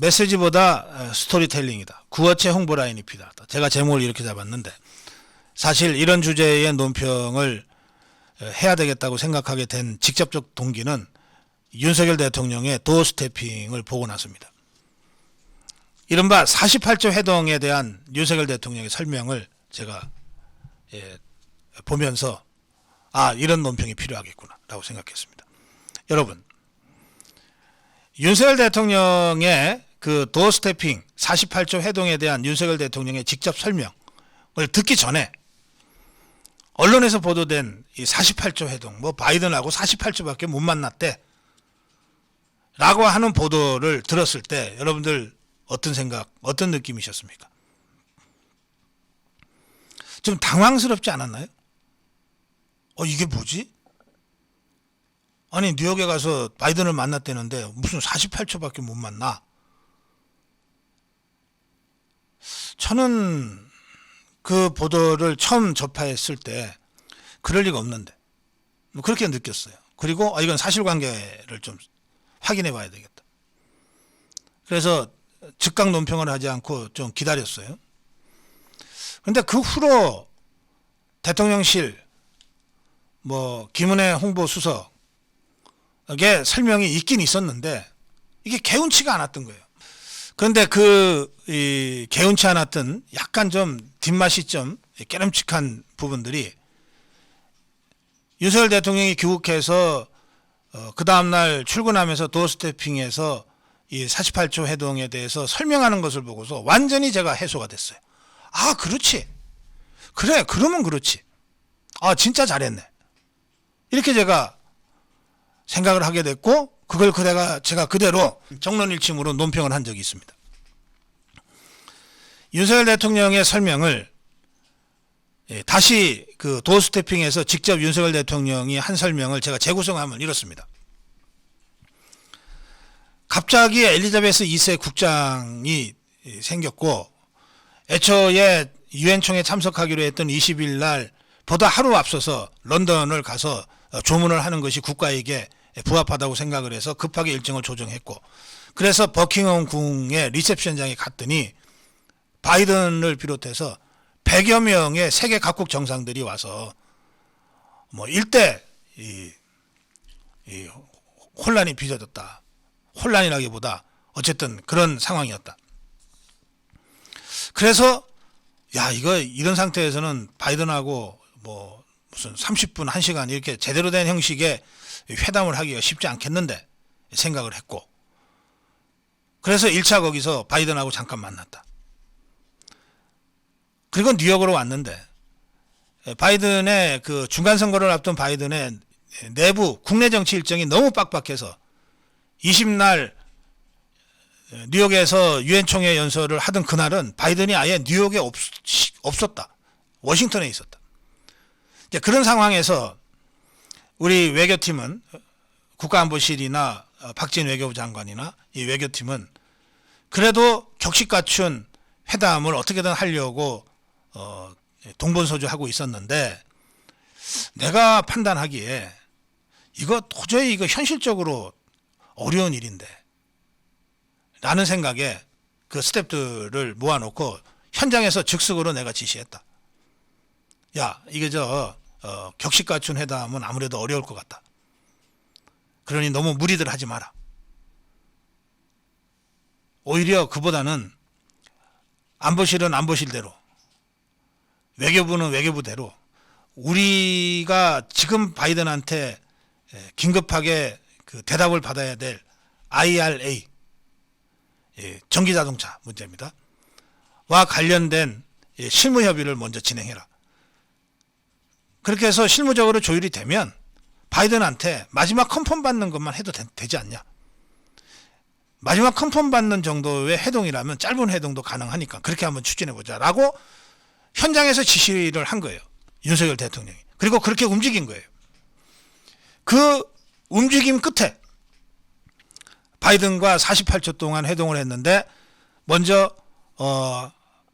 메시지보다 스토리텔링이다. 구어체 홍보 라인이 필요하다. 제가 제목을 이렇게 잡았는데 사실 이런 주제의 논평을 해야 되겠다고 생각하게 된 직접적 동기는 윤석열 대통령의 도어 스태핑을 보고 나섭니다. 이른바 48조 회동에 대한 윤석열 대통령의 설명을 제가 보면서 이런 논평이 필요하겠구나 라고 생각했습니다. 여러분, 윤석열 대통령의 그 도어 스태핑 48조 회동에 대한 윤석열 대통령의 직접 설명을 듣기 전에 언론에서 보도된 이 48조 회동, 바이든하고 48조밖에 못 만났대 라고 하는 보도를 들었을 때 여러분들 어떤 생각, 어떤 느낌이셨습니까? 좀 당황스럽지 않았나요? 이게 뭐지? 아니 뉴욕에 가서 바이든을 만났다는데 무슨 48초밖에 못 만나? 저는 그 보도를 처음 접했을 때 그럴 리가 없는데 그렇게 느꼈어요. 그리고 이건 사실관계를 좀 확인해 봐야 되겠다. 그래서 즉각 논평을 하지 않고 좀 기다렸어요. 그런데 그 후로 대통령실 김은혜 홍보수석의 설명이 있긴 있었는데 이게 개운치가 않았던 거예요. 그런데 개운치 않았던 약간 좀 뒷맛이 좀 깨름칙한 부분들이 윤석열 대통령이 귀국해서 그 다음날 출근하면서 도어 스태핑에서 이 48조 회동에 대해서 설명하는 것을 보고서 완전히 제가 해소가 됐어요. 그렇지. 그래, 그러면 그렇지. 진짜 잘했네. 이렇게 제가 생각을 하게 됐고, 그걸 제가 그대로 정론일침으로 논평을 한 적이 있습니다. 윤석열 대통령의 설명을 다시 그 도어 스태핑에서 직접 윤석열 대통령이 한 설명을 제가 재구성하면 이렇습니다. 갑자기 엘리자베스 2세 국장이 생겼고 애초에 유엔총회 참석하기로 했던 20일 날 보다 하루 앞서서 런던을 가서 조문을 하는 것이 국가에게 부합하다고 생각을 해서 급하게 일정을 조정했고 그래서 버킹엄 궁의 리셉션장에 갔더니 바이든을 비롯해서 100여 명의 세계 각국 정상들이 와서 일대 혼란이 빚어졌다. 혼란이라기보다 어쨌든 그런 상황이었다. 그래서 이런 상태에서는 바이든하고 무슨 30분, 1시간 이렇게 제대로 된 형식의 회담을 하기가 쉽지 않겠는데 생각을 했고 그래서 1차 거기서 바이든하고 잠깐 만났다. 그리고 뉴욕으로 왔는데 바이든의 그 중간 선거를 앞둔 바이든의 내부 국내 정치 일정이 너무 빡빡해서 20날 뉴욕에서 유엔총회 연설을 하던 그날은 바이든이 아예 뉴욕에 없었다. 워싱턴에 있었다. 그런 상황에서 우리 외교팀은 국가안보실이나 박진 외교부 장관이나 이 외교팀은 그래도 격식 갖춘 회담을 어떻게든 하려고 동분서주하고 있었는데 내가 판단하기에 도저히 현실적으로 어려운 일인데 라는 생각에 그 스태프들을 모아놓고 현장에서 즉석으로 내가 지시했다. 이게 격식 갖춘 회담은 아무래도 어려울 것 같다. 그러니 너무 무리들 하지 마라. 오히려 그보다는 안보실은 안보실대로 외교부는 외교부대로 우리가 지금 바이든한테 긴급하게 그 대답을 받아야 될 IRA 전기자동차 문제입니다. 와 관련된 실무 협의를 먼저 진행해라. 그렇게 해서 실무적으로 조율이 되면 바이든한테 마지막 컨펌 받는 것만 해도 되지 않냐. 마지막 컨펌 받는 정도의 회동이라면 짧은 회동도 가능하니까 그렇게 한번 추진해보자 라고 현장에서 지시를 한 거예요. 윤석열 대통령이. 그리고 그렇게 움직인 거예요. 그 움직임 끝에 바이든과 48초 동안 회동을 했는데 먼저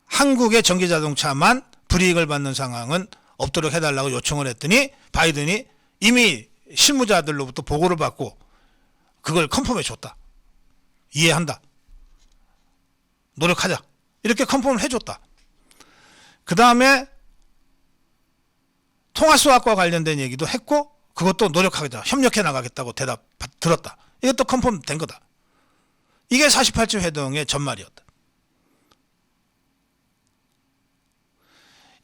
한국의 전기자동차만 불이익을 받는 상황은 없도록 해달라고 요청을 했더니 바이든이 이미 실무자들로부터 보고를 받고 그걸 컨펌해 줬다. 이해한다. 노력하자. 이렇게 컨펌을 해줬다. 그 다음에 통화수학과 관련된 얘기도 했고 그것도 노력하겠다. 협력해 나가겠다고 대답 들었다. 이것도 컨펌 된 거다. 이게 48조 회동의 전말이었다.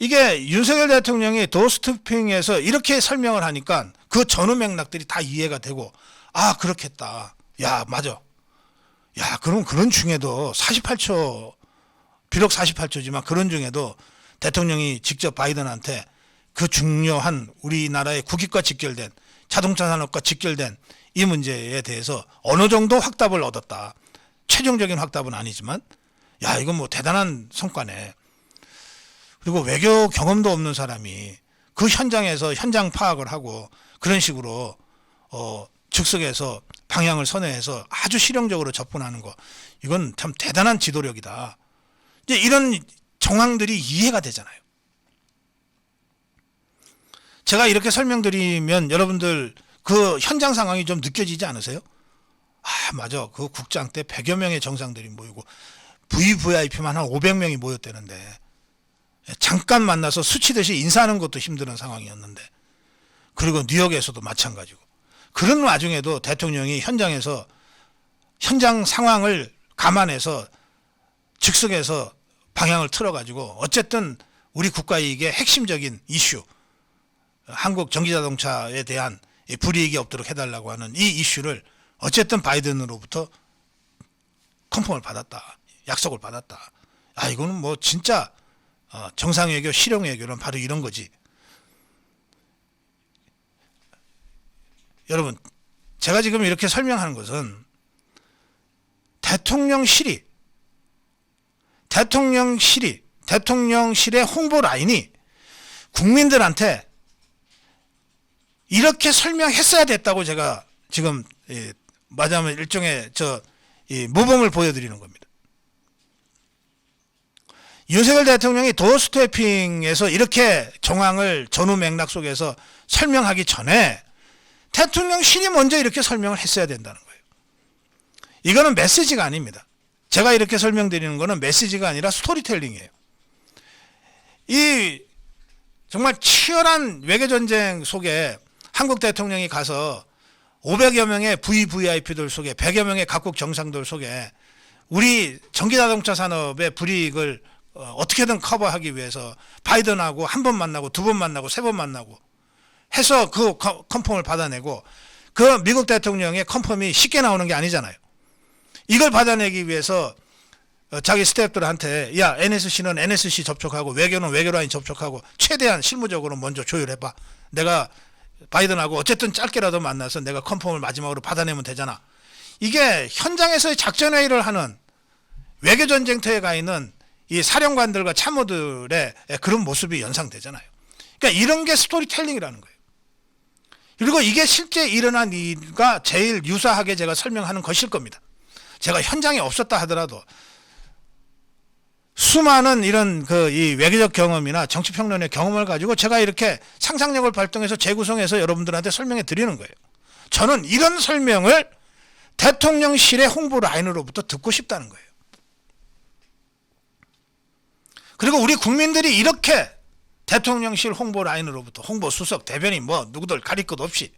이게 윤석열 대통령이 도어스태핑에서 이렇게 설명을 하니까 그 전후 맥락들이 다 이해가 되고 아 그렇겠다. 야 맞아. 야 그럼 그런 중에도 48조 비록 48조지만 그런 중에도 대통령이 직접 바이든한테 그 중요한 우리나라의 국익과 직결된 자동차 산업과 직결된 이 문제에 대해서 어느 정도 확답을 얻었다. 최종적인 확답은 아니지만 야 이건 뭐 대단한 성과네. 그리고 외교 경험도 없는 사람이 그 현장에서 현장 파악을 하고 그런 식으로 즉석에서 방향을 선회해서 아주 실용적으로 접근하는 거 이건 참 대단한 지도력이다. 이제 이런 정황들이 이해가 되잖아요. 제가 이렇게 설명드리면 여러분들 그 현장 상황이 좀 느껴지지 않으세요? 아 맞아. 그 국장 때 100여 명의 정상들이 모이고 VVIP만 한 500명이 모였다는데 잠깐 만나서 스치듯이 인사하는 것도 힘든 상황이었는데 그리고 뉴욕에서도 마찬가지고 그런 와중에도 대통령이 현장에서 현장 상황을 감안해서 즉석에서 방향을 틀어가지고 어쨌든 우리 국가 이익의 핵심적인 이슈 한국 전기자동차에 대한 불이익이 없도록 해달라고 하는 이 이슈를 어쨌든 바이든으로부터 컨펌을 받았다. 약속을 받았다. 아 이거는 뭐 진짜 정상외교 실용외교는 바로 이런 거지. 여러분 제가 지금 이렇게 설명하는 것은 대통령실의 홍보 라인이 국민들한테 이렇게 설명했어야 됐다고 제가 지금 말하자면 일종의 모범을 보여드리는 겁니다. 윤석열 대통령이 도어스태핑에서 이렇게 정황을 전후 맥락 속에서 설명하기 전에 대통령실이 먼저 이렇게 설명을 했어야 된다는 거예요. 이거는 메시지가 아닙니다. 제가 이렇게 설명드리는 거는 메시지가 아니라 스토리텔링이에요. 이 정말 치열한 외교전쟁 속에 한국 대통령이 가서 500여 명의 VVIP들 속에 100여 명의 각국 정상들 속에 우리 전기자동차 산업의 불이익을 어떻게든 커버하기 위해서 바이든하고 한 번 만나고 두 번 만나고 세 번 만나고 해서 그 컨펌을 받아내고 그 미국 대통령의 컨펌이 쉽게 나오는 게 아니잖아요. 이걸 받아내기 위해서 자기 스태프들한테 야 NSC는 NSC 접촉하고 외교는 외교라인 접촉하고 최대한 실무적으로 먼저 조율해봐. 내가 바이든하고 어쨌든 짧게라도 만나서 내가 컨펌을 마지막으로 받아내면 되잖아. 이게 현장에서의 작전회의를 하는 외교전쟁터에 가 있는 이 사령관들과 참모들의 그런 모습이 연상되잖아요. 그러니까 이런 게 스토리텔링이라는 거예요. 그리고 이게 실제 일어난 일과 제일 유사하게 제가 설명하는 것일 겁니다. 제가 현장에 없었다 하더라도 수많은 이런 이 외교적 경험이나 정치평론의 경험을 가지고 제가 이렇게 상상력을 발동해서 재구성해서 여러분들한테 설명해 드리는 거예요. 저는 이런 설명을 대통령실의 홍보 라인으로부터 듣고 싶다는 거예요. 그리고 우리 국민들이 이렇게 대통령실 홍보 라인으로부터 홍보 수석 대변인 뭐 누구들 가릴 것 없이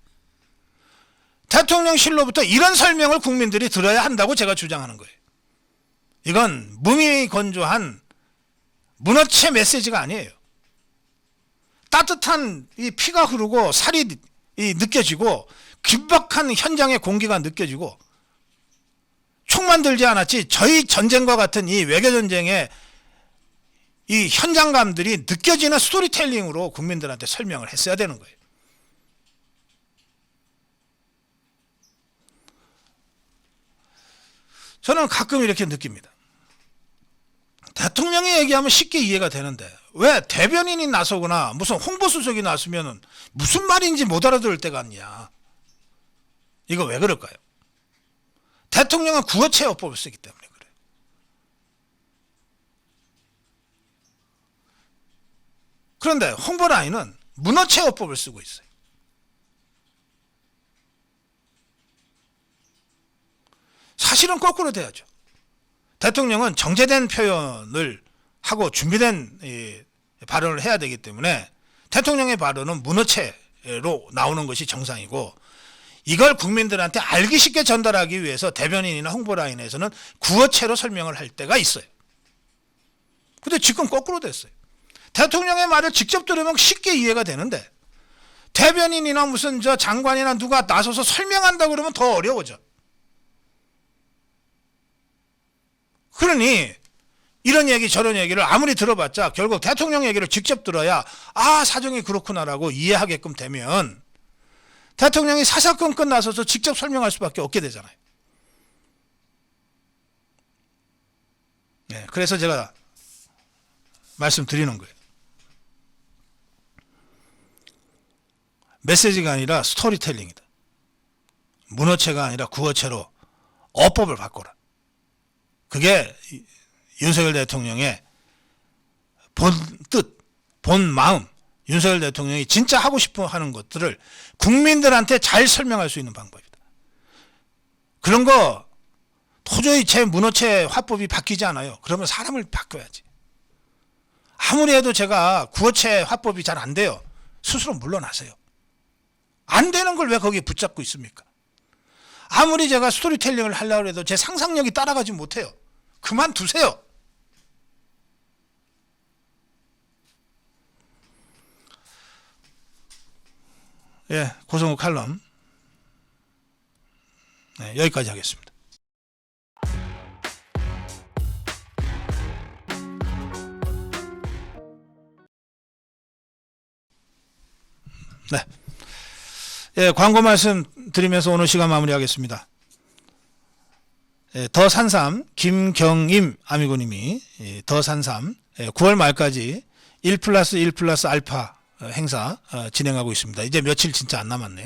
대통령실로부터 이런 설명을 국민들이 들어야 한다고 제가 주장하는 거예요. 이건 무미건조한 문어체 메시지가 아니에요. 따뜻한 이 피가 흐르고 살이 느껴지고 긴박한 현장의 공기가 느껴지고 총만 들지 않았지 저희 전쟁과 같은 이 외교전쟁의 이 현장감들이 느껴지는 스토리텔링으로 국민들한테 설명을 했어야 되는 거예요. 저는 가끔 이렇게 느낍니다. 대통령이 얘기하면 쉽게 이해가 되는데 왜 대변인이 나서거나 무슨 홍보수석이 나서면 무슨 말인지 못 알아들을 때가 있냐. 이거 왜 그럴까요? 대통령은 구어체어법을 쓰기 때문에 그래요. 그런데 홍보라인은 문어체어법을 쓰고 있어요. 사실은 거꾸로 돼야죠. 대통령은 정제된 표현을 하고 준비된 발언을 해야 되기 때문에 대통령의 발언은 문어체로 나오는 것이 정상이고, 이걸 국민들한테 알기 쉽게 전달하기 위해서 대변인이나 홍보라인에서는 구어체로 설명을 할 때가 있어요. 근데 지금 거꾸로 됐어요. 대통령의 말을 직접 들으면 쉽게 이해가 되는데 대변인이나 무슨 저 장관이나 누가 나서서 설명한다 그러면 더 어려워져. 그러니 이런 얘기 저런 얘기를 아무리 들어봤자 결국 대통령 얘기를 직접 들어야 아 사정이 그렇구나라고 이해하게끔 되면 대통령이 사사건건 나서서 직접 설명할 수밖에 없게 되잖아요. 네, 그래서 제가 말씀드리는 거예요. 메시지가 아니라 스토리텔링이다. 문어체가 아니라 구어체로 어법을 바꿔라. 그게 윤석열 대통령의 본 뜻, 본 마음, 윤석열 대통령이 진짜 하고 싶어 하는 것들을 국민들한테 잘 설명할 수 있는 방법이다. 그런 거 도저히 제 문어체 화법이 바뀌지 않아요. 그러면 사람을 바꿔야지. 아무리 해도 제가 구어체 화법이 잘 안 돼요. 스스로 물러나세요. 안 되는 걸 왜 거기에 붙잡고 있습니까? 아무리 제가 스토리텔링을 하려고 해도 제 상상력이 따라가지 못해요. 그만두세요. 예, 고성욱 칼럼. 네, 여기까지 하겠습니다. 네. 예, 광고 말씀 드리면서 오늘 시간 마무리하겠습니다. 예, 더 산삼 김경임 아미고님이 더 산삼 9월 말까지 1+1+알파 행사 진행하고 있습니다. 이제 며칠 진짜 안 남았네요.